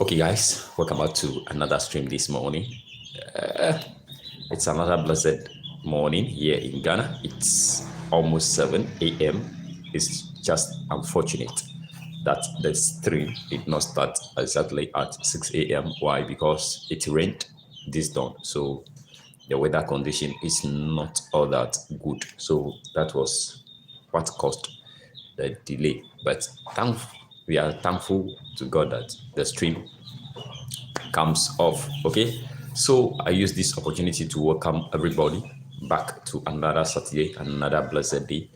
Okay, guys, welcome back to another stream this morning. It's another blessed morning here in Ghana. It's almost 7 a.m. It's just unfortunate that the stream did not start exactly at 6 a.m. Why? Because it rained this dawn. So the weather condition is not all that good. So that was what caused the delay. But we are thankful to God that the stream comes off. Okay, so I use this opportunity to welcome everybody back to another Saturday, another blessed day.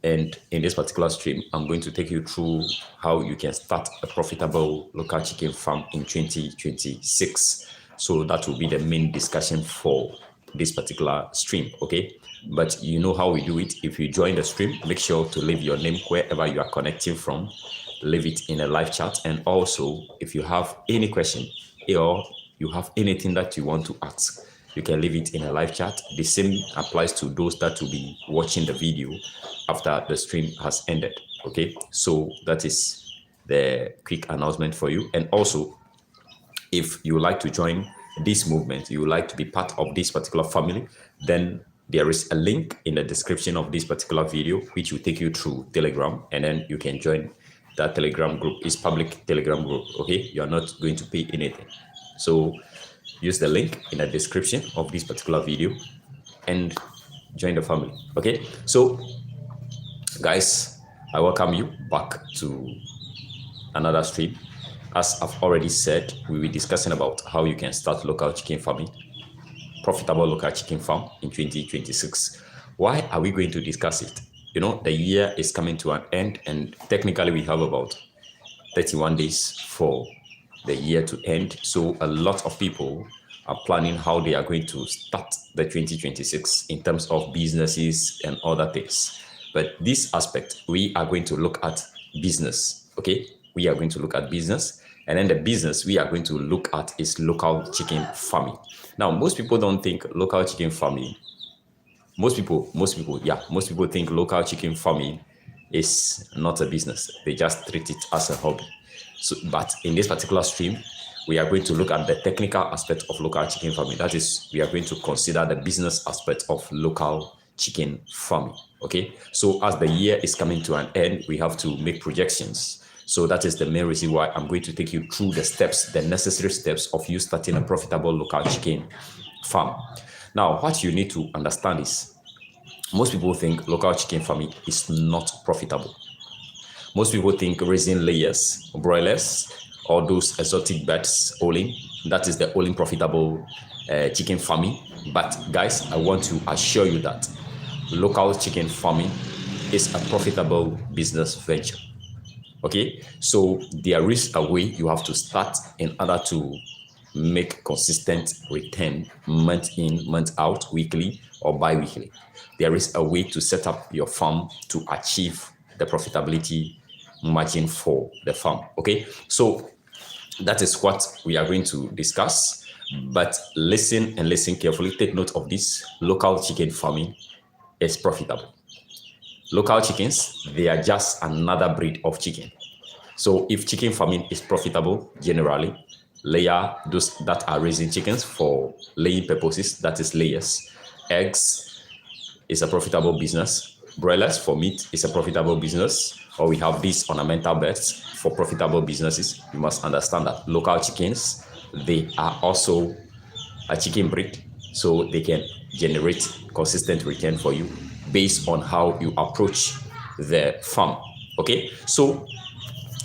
And in this particular stream, I'm going to take you through how you can start a profitable local chicken farm in 2026. So that will be the main discussion for this particular stream. Okay, but you know how we do it. If you join the stream, make sure to leave your name wherever you are connecting from. Leave it in a live chat. And also, if you have any question or you have anything that you want to ask, you can leave it in a live chat. The same applies to those that will be watching the video after the stream has ended. Okay, so that is the quick announcement for you. And also, if you would like to join this movement, you would like to be part of this particular family, then there is a link in the description of this particular video which will take you through Telegram, and then you can join that Telegram group. It's public Telegram group. Okay, you're not going to pay anything. So use the link in the description of this particular video and join the family. Okay, so guys, I welcome you back to another stream. As I've already said, we'll be discussing about how you can start local chicken farming, profitable local chicken farm in 2026. Why are we going to discuss it? You know, the year is coming to an end, and technically we have about 31 days for the year to end. So a lot of people are planning how they are going to start the 2026 in terms of businesses and other things. But this aspect, we are going to look at business. Okay, we are going to look at business, and then the business we are going to look at is local chicken farming. Now, most people don't think local chicken farming. Most people think local chicken farming is not a business. They just treat it as a hobby. So, but in this particular stream, we are going to look at the technical aspect of local chicken farming. That is, we are going to consider the business aspect of local chicken farming. Okay, so as the year is coming to an end, we have to make projections. So that is the main reason why I'm going to take you through the steps, the necessary steps of you starting a profitable local chicken farm. Now, what you need to understand is, most people think local chicken farming is not profitable. Most people think raising layers, broilers, or those exotic birds, only, that is the only profitable chicken farming. But guys, I want to assure you that local chicken farming is a profitable business venture. Okay, so there is a way you have to start in order to make consistent return month in, month out, weekly or bi-weekly. There is a way to set up your farm to achieve the profitability margin for the farm. Okay, so that is what we are going to discuss. But listen and listen carefully. Take note of this. Local chicken farming is profitable. Local chickens, they are just another breed of chicken. So if chicken farming is profitable, generally, those that are raising chickens for laying purposes, that is layers. Eggs is a profitable business. Broilers for meat is a profitable business. Or we have these ornamental birds for profitable businesses. You must understand that local chickens, they are also a chicken breed, so they can generate consistent return for you based on how you approach the farm. Okay, so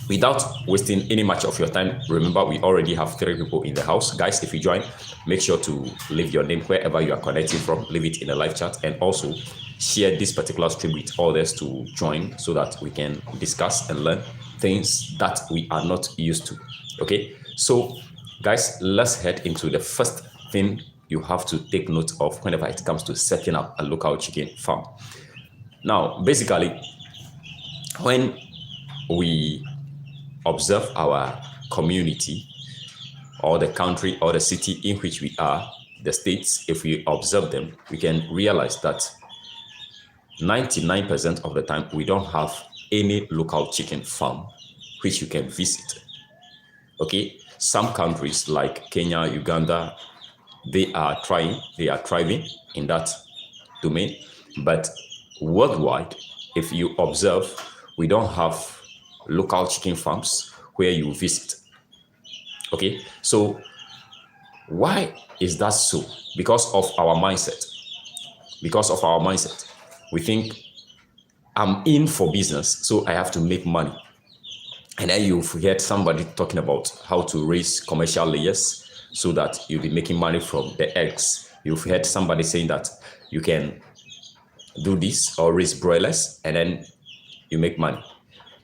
without wasting any much of your time, remember we already have 3 people in the house. Guys, if you join, make sure to leave your name wherever you are connecting from. Leave it in a live chat, and also share this particular stream with others to join so that we can discuss and learn things that we are not used to. Okay, so guys, let's head into the first thing you have to take note of whenever it comes to setting up a local chicken farm. Now, basically, when we observe our community or the country or the city in which we are, the states, if we observe them, we can realize that 99% of the time we don't have any local chicken farm which you can visit. Okay, some countries like Kenya, Uganda, they are thriving in that domain. But worldwide, if you observe, we don't have local chicken farms where you visit. Okay, so why is that so? Because of our mindset. Because of our mindset. We think, I'm in for business, so I have to make money. And then you've heard somebody talking about how to raise commercial layers so that you'll be making money from the eggs. You've heard somebody saying that you can do this or raise broilers and then you make money.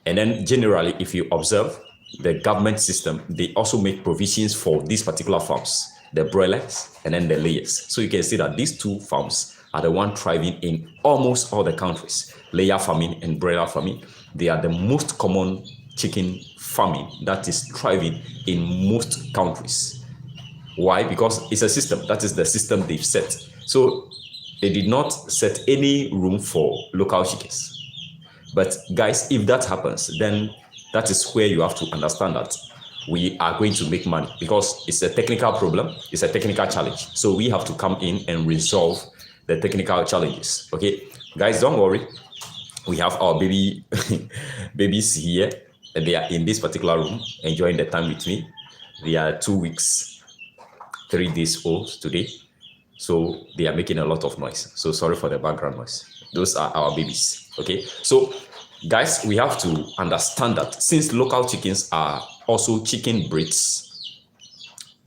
And then generally, if you observe the government system, they also make provisions for these particular farms, the broilers and then the layers. So you can see that these two farms are the one thriving in almost all the countries. Layer farming and broiler farming, they are the most common chicken farming that is thriving in most countries. Why? Because it's a system. That is the system they've set. So they did not set any room for local chickens. But guys, if that happens, then that is where you have to understand that we are going to make money, because it's a technical problem, it's a technical challenge. So we have to come in and resolve the technical challenges. Okay, guys, don't worry. We have our babies here. They are in this particular room enjoying the time with me. They are 2 weeks, 3 days old today. So they are making a lot of noise. So sorry for the background noise. Those are our babies. Okay, so guys, we have to understand that since local chickens are also chicken breeds,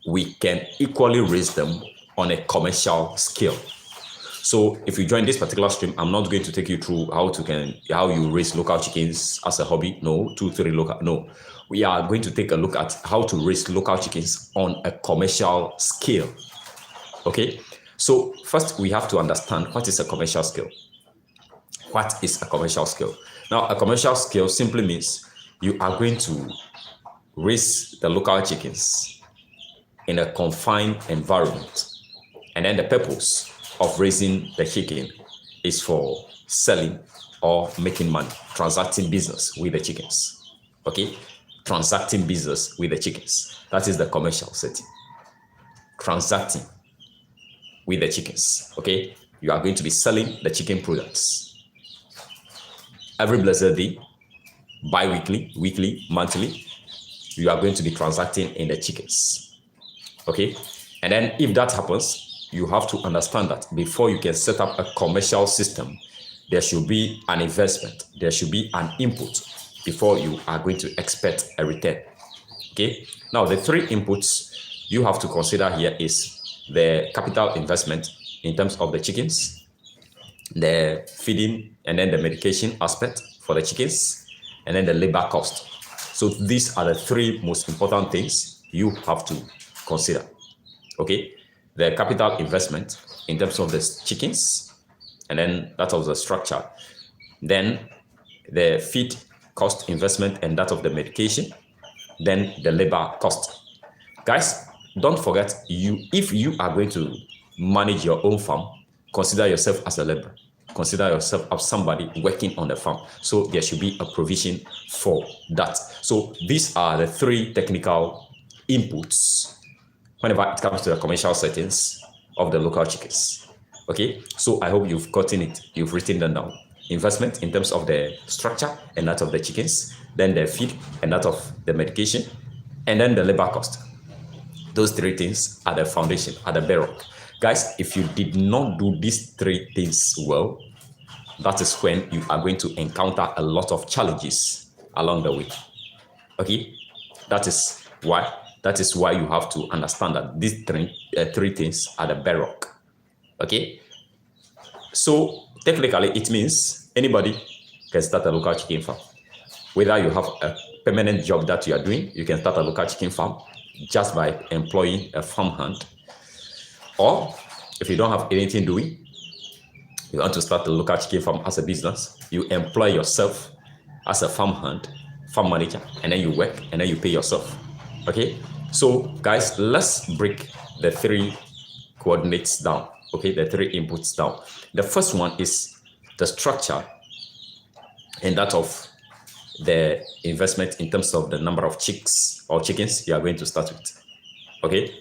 we can equally raise them on a commercial scale. So if you join this particular stream, I'm not going to take you through how you raise local chickens as a hobby. No, 2, 3 local. No, we are going to take a look at how to raise local chickens on a commercial scale. Okay, so first we have to understand what is a commercial scale. What is a commercial scale? Now, a commercial scale simply means you are going to raise the local chickens in a confined environment. And then the purpose of raising the chicken is for selling or making money, transacting business with the chickens. Okay? Transacting business with the chickens. That is the commercial setting. Transacting with the chickens. Okay? You are going to be selling the chicken products every blessed day, bi-weekly, weekly, monthly. You are going to be transacting in the chickens. Okay? And then if that happens, you have to understand that before you can set up a commercial system, there should be an investment, there should be an input before you are going to expect a return. Okay? Now, the 3 inputs you have to consider here is the capital investment in terms of the chickens, the feeding and then the medication aspect for the chickens, and then the labor cost. So these are the 3 most important things you have to consider. Okay? The capital investment in terms of the chickens, and then that of the structure, then the feed cost investment and that of the medication, then the labor cost. Guys, don't forget, if you are going to manage your own farm, consider yourself as a laborer. Consider yourself as somebody working on the farm. So there should be a provision for that. So these are the 3 technical inputs whenever it comes to the commercial settings of the local chickens. Okay, so I hope you've gotten it. You've written them down. Investment in terms of the structure and that of the chickens, then the feed and that of the medication, and then the labor cost. Those 3 things are the foundation, are the bedrock. Guys, if you did not do these 3 things well, that is when you are going to encounter a lot of challenges along the way. Okay, that is why you have to understand that these 3 things are the bedrock. Okay, so technically it means anybody can start a local chicken farm. Whether you have a permanent job that you are doing, you can start a local chicken farm just by employing a farmhand. Or if you don't have anything doing, you want to start a local chicken farm as a business, you employ yourself as a farmhand, farm manager, and then you work and then you pay yourself. Okay, so guys, let's break the 3 coordinates down. Okay, the 3 inputs down. The first one is the structure and that of the investment in terms of the number of chicks or chickens you are going to start with. Okay.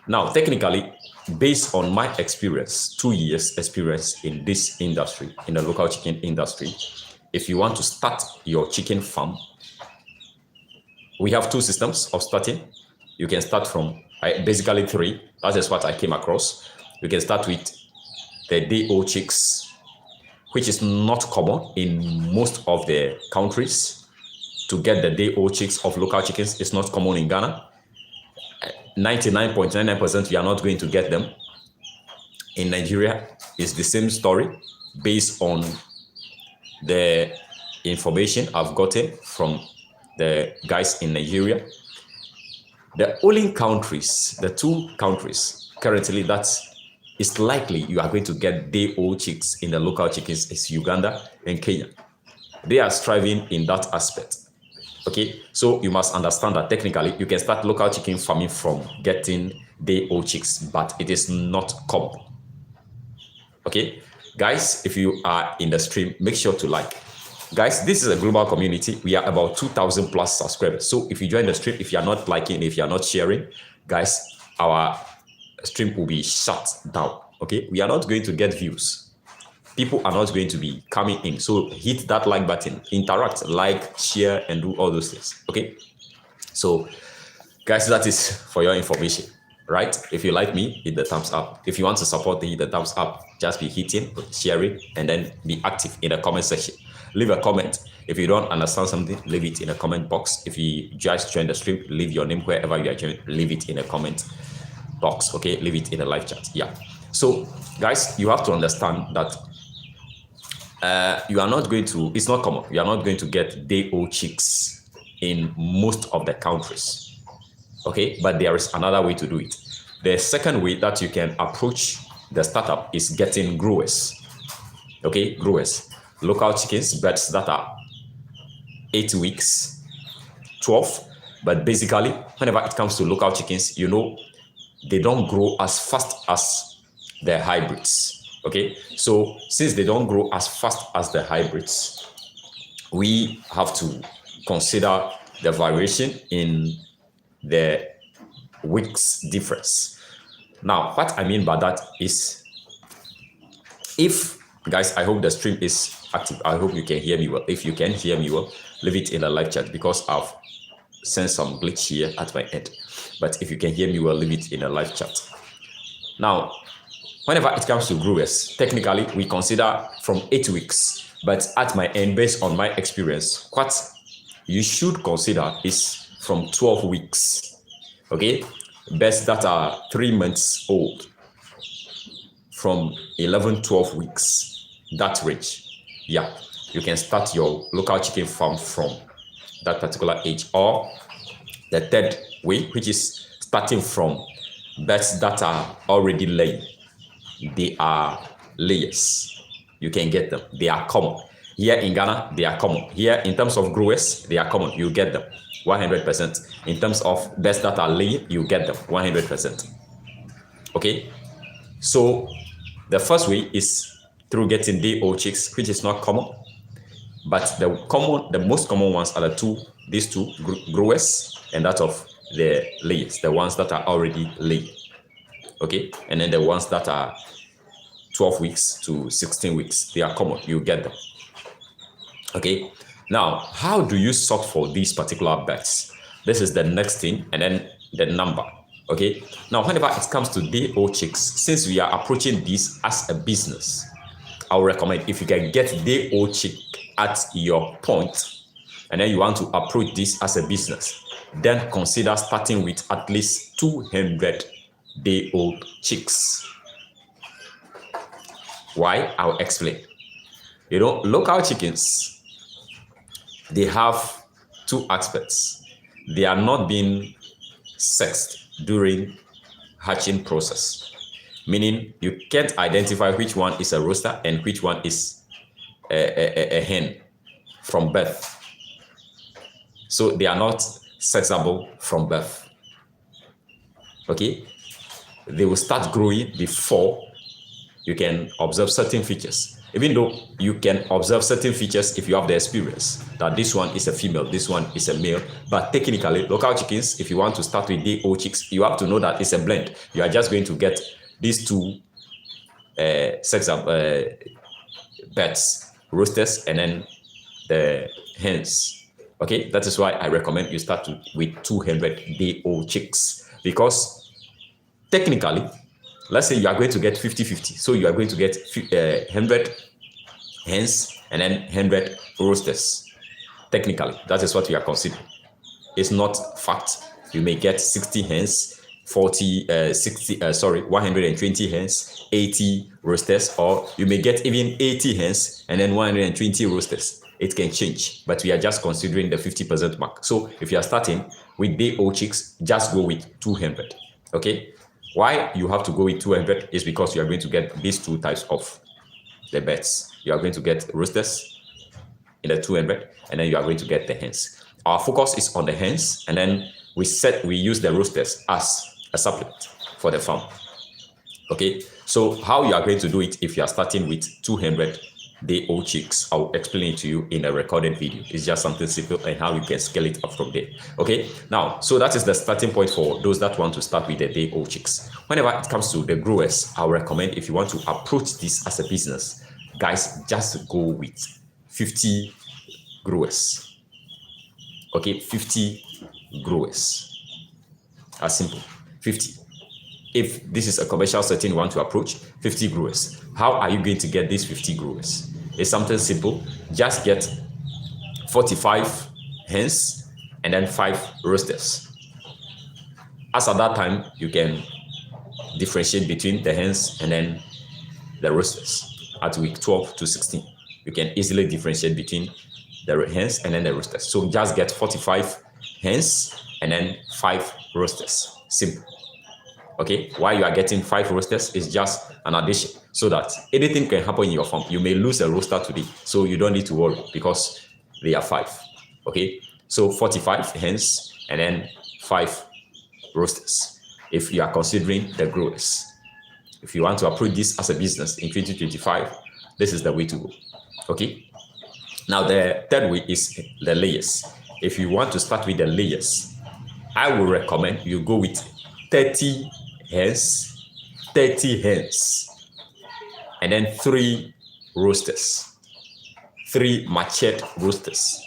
Now, technically, based on my experience, 2 years experience in this industry, in the local chicken industry, if you want to start your chicken farm, we have 2 systems of starting. You can start from basically 3. That is what I came across. You can start with the day-old chicks, which is not common in most of the countries. To get the day-old chicks of local chickens is not common in Ghana. 99.99% we are not going to get them. In Nigeria, it's the same story based on the information I've gotten from the guys in Nigeria. The only countries, the 2 countries currently that is likely you are going to get day-old chicks in the local chickens is Uganda and Kenya. They are striving in that aspect. Okay, so you must understand that technically you can start local chicken farming from getting day-old chicks, but it is not common. Okay, guys, if you are in the stream, make sure to like. Guys, this is a global community. We are about 2,000 plus subscribers. So if you join the stream, if you are not liking, if you are not sharing, guys, our stream will be shut down. Okay, we are not going to get views. People are not going to be coming in. So hit that like button, interact, like, share, and do all those things. Okay. So guys, that is for your information, right? If you like me, hit the thumbs up. If you want to support me, hit the thumbs up. Just be hitting, sharing, and then be active in the comment section. Leave a comment. If you don't understand something, leave it in the comment box. If you just join the stream, leave your name wherever you are joining, leave it in the comment box. Okay. Leave it in the live chat. Yeah. So guys, you have to understand that you are not going to, it's not common. You are not going to get day-old chicks in most of the countries. Okay, but there is another way to do it. The second way that you can approach the startup is getting growers. Okay, growers. Local chickens, birds that are 8 weeks, 12. But basically, whenever it comes to local chickens, you know, they don't grow as fast as the hybrids. Okay, so since they don't grow as fast as the hybrids, we have to consider the variation in the weeks difference. Now, what I mean by that is, if, guys, I hope the stream is active. I hope you can hear me well. If you can hear me well, leave it in the live chat because I've sent some glitch here at my end. But if you can hear me well, leave it in the live chat. Now, whenever it comes to growers, technically we consider from 8 weeks, but at my end, based on my experience, what you should consider is from 12 weeks. Okay, birds that are 3 months old, from 11, 12 weeks, that range. Yeah, you can start your local chicken farm from that particular age. Or the third way, which is starting from birds that are already laying. They are layers. You can get them. They are common. Here in Ghana, they are common. Here, in terms of growers, they are common. You get them 100%. In terms of birds that are laying, you get them 100%. Okay? So, the first way is through getting day-old chicks, which is not common. But the most common ones are these two, growers, and that of the layers, the ones that are already laying. Okay, and then the ones that are 12 weeks to 16 weeks, they are common. You get them. Okay, now how do you sort for these particular birds? This is the next thing, and then the number. Okay, now whenever it comes to day-old chicks, since we are approaching this as a business, I would recommend, if you can get day-old chick at your point, and then you want to approach this as a business, then consider starting with at least 200 day-old chicks. Why? I'll explain. You know, local chickens, they have 2 aspects. They are not being sexed during hatching process, meaning you can't identify which one is a rooster and which one is a hen from birth. So they are not sexable from birth. Okay? They will start growing before you can observe certain features. Even though you can observe certain features if you have the experience, that this one is a female, this one is a male, but technically, local chickens, if you want to start with day old chicks, you have to know that it's a blend. You are just going to get these two birds, roosters, and then the hens. Okay, that is why I recommend you start with 200 day old chicks, because technically, let's say you are going to get 50-50. So you are going to get 100 hens and then 100 roosters. Technically, that is what we are considering. It's not fact. You may get 60 hens, 120 hens, 80 roosters, or you may get even 80 hens and then 120 roosters. It can change, but we are just considering the 50% mark. So if you are starting with day old chicks, just go with 200. Okay. Why you have to go with 200 is because you are going to get these two types of the birds. You are going to get roosters in the 200, and then you are going to get the hens. Our focus is on the hens, and then we use the roosters as a supplement for the farm. Okay, so how you are going to do it if you are starting with 200 day old chicks, I'll explain it to you in a recorded video. It's just something simple and how you can scale it up from there. Okay, now, so that is the starting point for those that want to start with the day old chicks. Whenever it comes to the growers, I'll recommend, if you want to approach this as a business, guys, just go with 50 growers. Okay, 50 growers. As simple, 50. If this is a commercial setting you want to approach, 50 growers. How are you going to get these 50 growers? It's something simple. Just get 45 hens and then 5 roosters. As at that time, you can differentiate between the hens and then the roosters. At week 12 to 16, you can easily differentiate between the hens and then the roosters. So just get 45 hens and then 5 roosters. Simple. Okay, why you are getting 5 roosters is just an addition, so that anything can happen in your farm. You may lose a rooster today, so you don't need to worry because they are 5. Okay, so 45 hens and then 5 roosters. If you are considering the growers, if you want to approach this as a business in 2025, this is the way to go. Okay, now the third way is the layers. If you want to start with the layers, I will recommend you go with 30 hens, and then 3 roosters, 3 matured roosters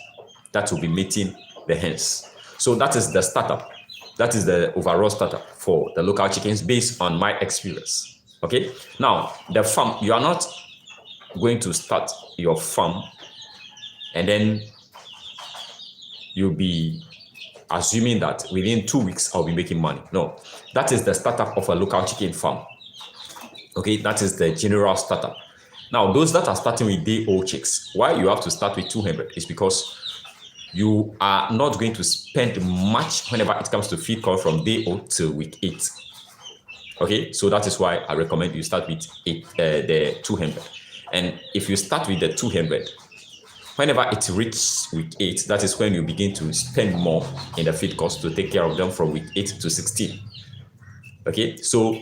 that will be mating the hens. So that is the startup. That is the overall startup for the local chickens based on my experience. Okay, now the farm, you are not going to start your farm and then you'll be assuming that within 2 weeks I'll be making money. No, that is the startup of a local chicken farm. Okay, that is the general startup. Now, those that are starting with day old chicks, why you have to start with 200 is because you are not going to spend much whenever it comes to feed corn from day old till week 8. Okay, so that is why I recommend you start with the 200. And if you start with the 200, whenever it reaches week 8, that is when you begin to spend more in the feed cost to take care of them from week 8 to 16. Okay, so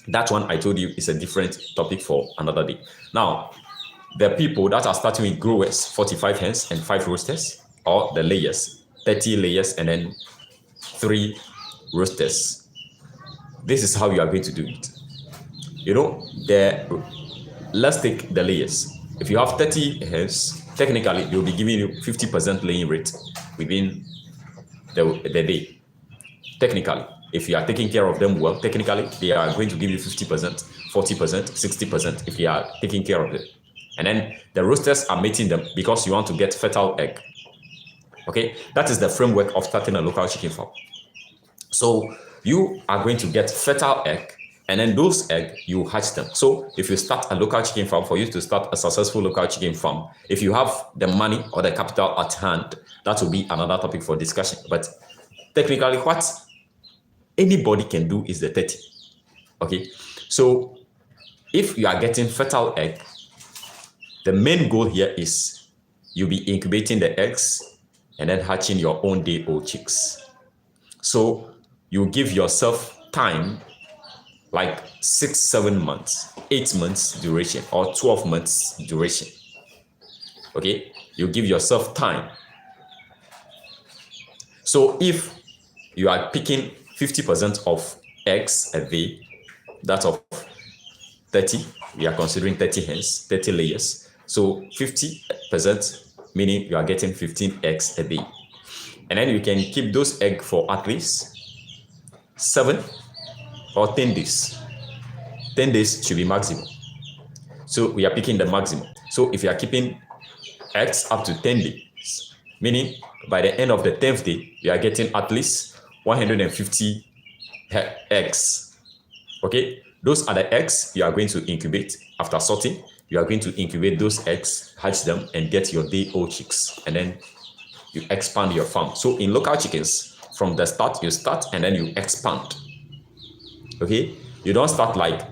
that one I told you is a different topic for another day. Now, the people that are starting with growers, 45 hens and 5 roosters, or the layers, 30 layers and then 3 roosters. This is how you are going to do it. You know, let's take the layers. If you have 30 hens, technically they'll be giving you 50% laying rate within the day. Technically, if you are taking care of them well, technically they are going to give you 50%, 40%, 60% if you are taking care of them. And then the roosters are mating them because you want to get fertile egg. Okay, that is the framework of starting a local chicken farm. So you are going to get fertile egg, and then those eggs, you hatch them. So if you start a local chicken farm, for you to start a successful local chicken farm, if you have the money or the capital at hand, that will be another topic for discussion. But technically, what anybody can do is the 30. Okay, so if you are getting fertile egg, the main goal here is you'll be incubating the eggs and then hatching your own day-old chicks. So you give yourself time like 6, 7 months, 8 months duration, or 12 months duration. Okay, you give yourself time. So if you are picking 50% of eggs a day, that's of 30, we are considering 30 hens, 30 layers. So 50%, meaning you are getting 15 eggs a day. And then you can keep those eggs for at least 7 or 10 days. 10 days should be maximum. So we are picking the maximum. So if you are keeping eggs up to 10 days, meaning by the end of the 10th day, you are getting at least 150 eggs. Okay, those are the eggs you are going to incubate. After sorting, you are going to incubate those eggs, hatch them, and get your day-old chicks. And then you expand your farm. So in local chickens, from the start, you start and then you expand. Okay, you don't start like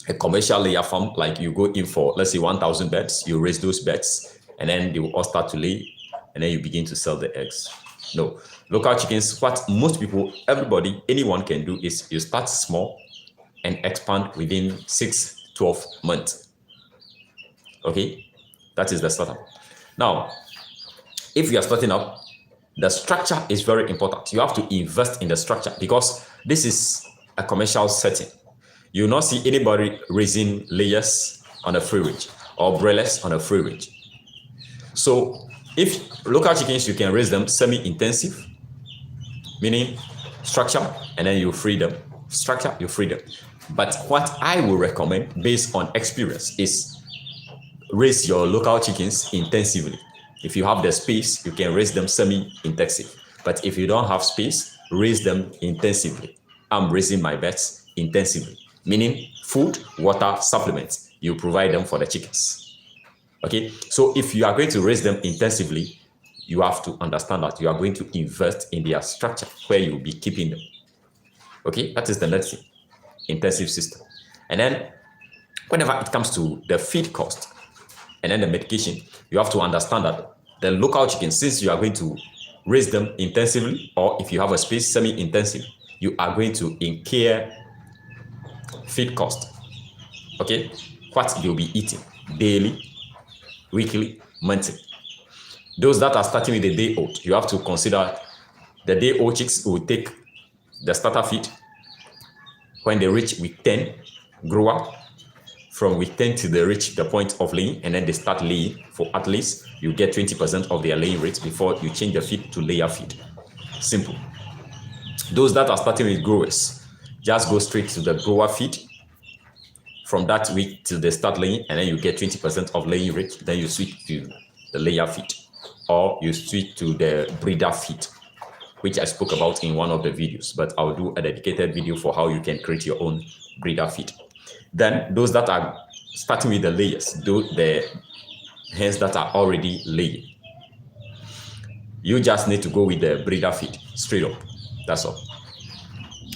a commercial layer farm, like you go in for, let's say, 1,000 birds, you raise those birds, and then they will all start to lay, and then you begin to sell the eggs. No, local chickens, what most people, everybody, anyone can do is you start small and expand within 6, 12 months. Okay, that is the startup. Now, if you are starting up, the structure is very important. You have to invest in the structure because this is a commercial setting. You will not see anybody raising layers on a free range or broilers on a free range. So if local chickens, you can raise them semi-intensive, meaning structure, and then you free them. Structure, you free them. But what I will recommend based on experience is raise your local chickens intensively. If you have the space, you can raise them semi-intensive. But if you don't have space, raise them intensively. I'm raising my birds intensively, meaning food, water, supplements. You provide them for the chickens. Okay, so if you are going to raise them intensively, you have to understand that you are going to invest in their structure where you will be keeping them. Okay, that is the next thing, intensive system. And then whenever it comes to the feed cost and then the medication, you have to understand that the local chickens, since you are going to raise them intensively, or if you have a space semi-intensive, you are going to incur feed cost. Okay, what you'll be eating daily, weekly, monthly. Those that are starting with the day old, you have to consider the day old chicks will take the starter feed when they reach week 10, grow up. From week 10 till they reach the point of laying, and then they start laying. For at least you get 20% of their laying rate before you change the feed to layer feed. Simple. Those that are starting with growers, just go straight to the grower feed from that week till they start laying, and then you get 20% of laying rate. Then you switch to the layer feed, or you switch to the breeder feed, which I spoke about in one of the videos, but I'll do a dedicated video for how you can create your own breeder feed. Then those that are starting with the layers, the hens that are already laying, you just need to go with the breeder feed straight up. That's all.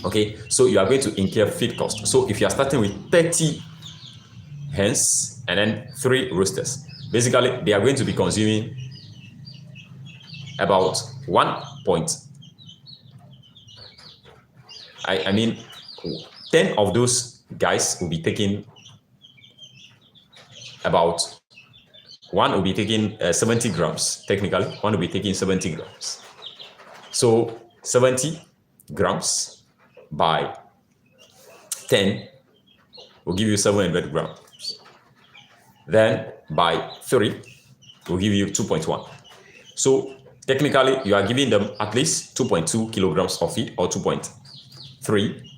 Okay, so you are going to incur feed cost. So if you are starting with 30 hens and then 3 roosters, basically they are going to be consuming about 10 of those guys will be taking about, one will be taking 70 grams, technically, one will be taking 70 grams. So 70 grams by 10 will give you 700 grams. Then by 3 will give you 2.1. So technically, you are giving them at least 2.2 kilograms of feed or 2.3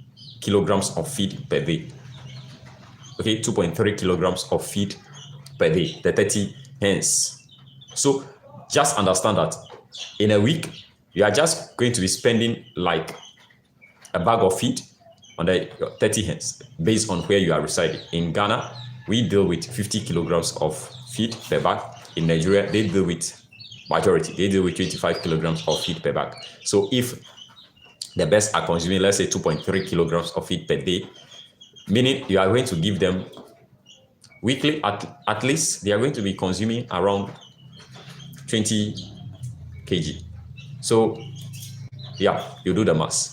kilograms of feed per day. Okay, 2.3 kilograms of feed per day, the 30 hens. So just understand that in a week, you are just going to be spending like a bag of feed on the 30 hens based on where you are residing. In Ghana, we deal with 50 kilograms of feed per bag. In Nigeria, they deal with 25 kilograms of feed per bag. So if the birds are consuming, let's say, 2.3 kilograms of feed per day, meaning you are going to give them weekly, at least they are going to be consuming around 20 kg. So yeah, you do the math.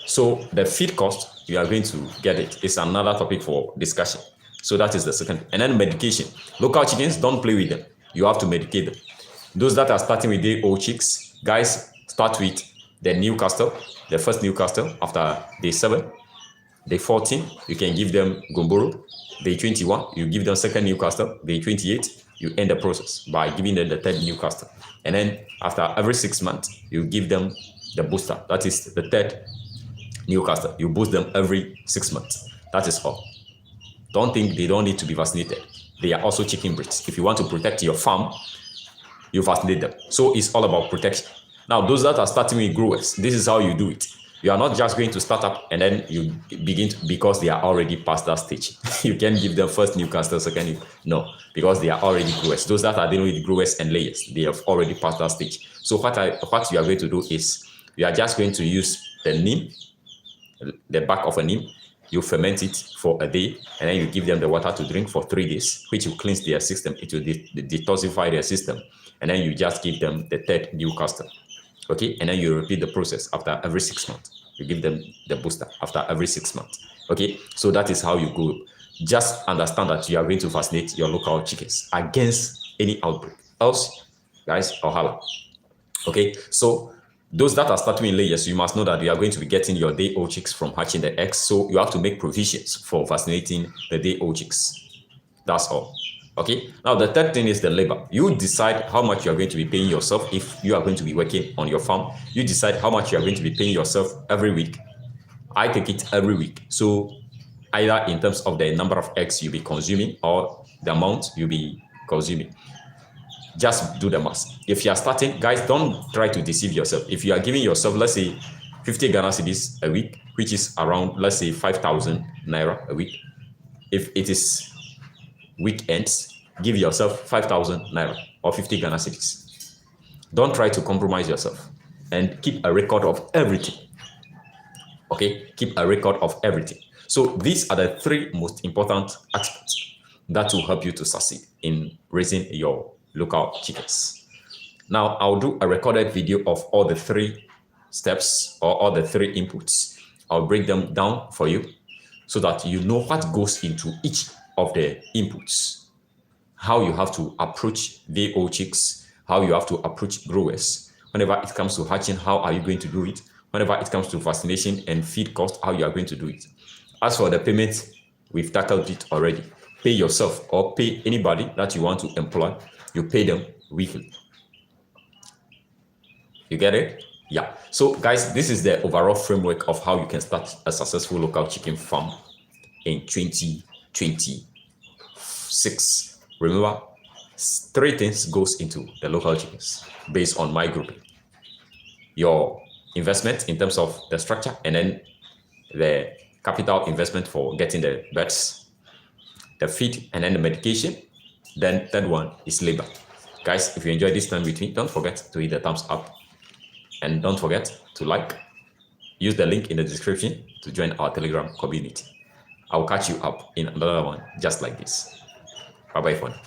So the feed cost, you are going to get it. It's another topic for discussion. So that is the second. And then medication. Local chickens, don't play with them. You have to medicate them. Those that are starting with day-old chicks, guys, start with the Newcastle, the first Newcastle after day 7. Day 14, you can give them Gomboro. Day 21, you give them second Newcastle. Day 28, you end the process by giving them the third Newcastle. And then after every 6 months, you give them the booster. That is the third Newcastle. You boost them every 6 months. That is all. Don't think they don't need to be vaccinated. They are also chicken breeds. If you want to protect your farm, you vaccinate them. So it's all about protection. Now, those that are starting with growers, this is how you do it. You are not just going to start up and then you begin to, because they are already past that stage. You can give them first Newcastle, second, no, because they are already growers. Those that are dealing with growers and layers, they have already passed that stage. So what you are going to do is, you are just going to use the neem, the back of a neem, you ferment it for a day, and then you give them the water to drink for 3 days, which will cleanse their system. It will detoxify their system. And then you just give them the third Newcastle. Okay, and then you repeat the process after every 6 months. You give them the booster after every 6 months. Okay, so that is how you go. Just understand that you are going to vaccinate your local chickens against any outbreak. Else, guys, ohala. Okay, so those that are starting in layers, you must know that you are going to be getting your day-old chicks from hatching the eggs. So you have to make provisions for vaccinating the day-old chicks. That's all. Okay, now the third thing is the labor. You decide how much you are going to be paying yourself. If you are going to be working on your farm, you decide how much you are going to be paying yourself every week. I take it every week. So either in terms of the number of eggs you'll be consuming or the amount you'll be consuming. Just do the math. If you are starting, guys, don't try to deceive yourself. If you are giving yourself, let's say, 50 Ghana cedis a week, which is around, let's say, 5,000 naira a week. If it is weekends, give yourself 5,000 naira or 50 Ghana cedis. Don't try to compromise yourself, and keep a record of everything. Okay, keep a record of everything. So these are the 3 most important aspects that will help you to succeed in raising your local chickens. Now I'll do a recorded video of all the 3 steps or all the 3 inputs. I'll break them down for you so that you know what goes into each of the inputs, how you have to approach day-old chicks, how you have to approach growers. Whenever it comes to hatching, how are you going to do it? Whenever it comes to vaccination and feed cost, how you are going to do it. As for the payment, we've tackled it already. Pay yourself or pay anybody that you want to employ. You pay them weekly. You get it? Yeah. So guys, this is the overall framework of how you can start a successful local chicken farm in 2026. Remember, 3 things goes into the local chickens based on my grouping. Your investment in terms of the structure, and then the capital investment for getting the birds, the feed, and then the medication. Then third one is labor. Guys, if you enjoyed this time with me, don't forget to hit the thumbs up, and don't forget to like. Use the link in the description to join our Telegram community. I'll catch you up in another one just like this. Bye-bye for now.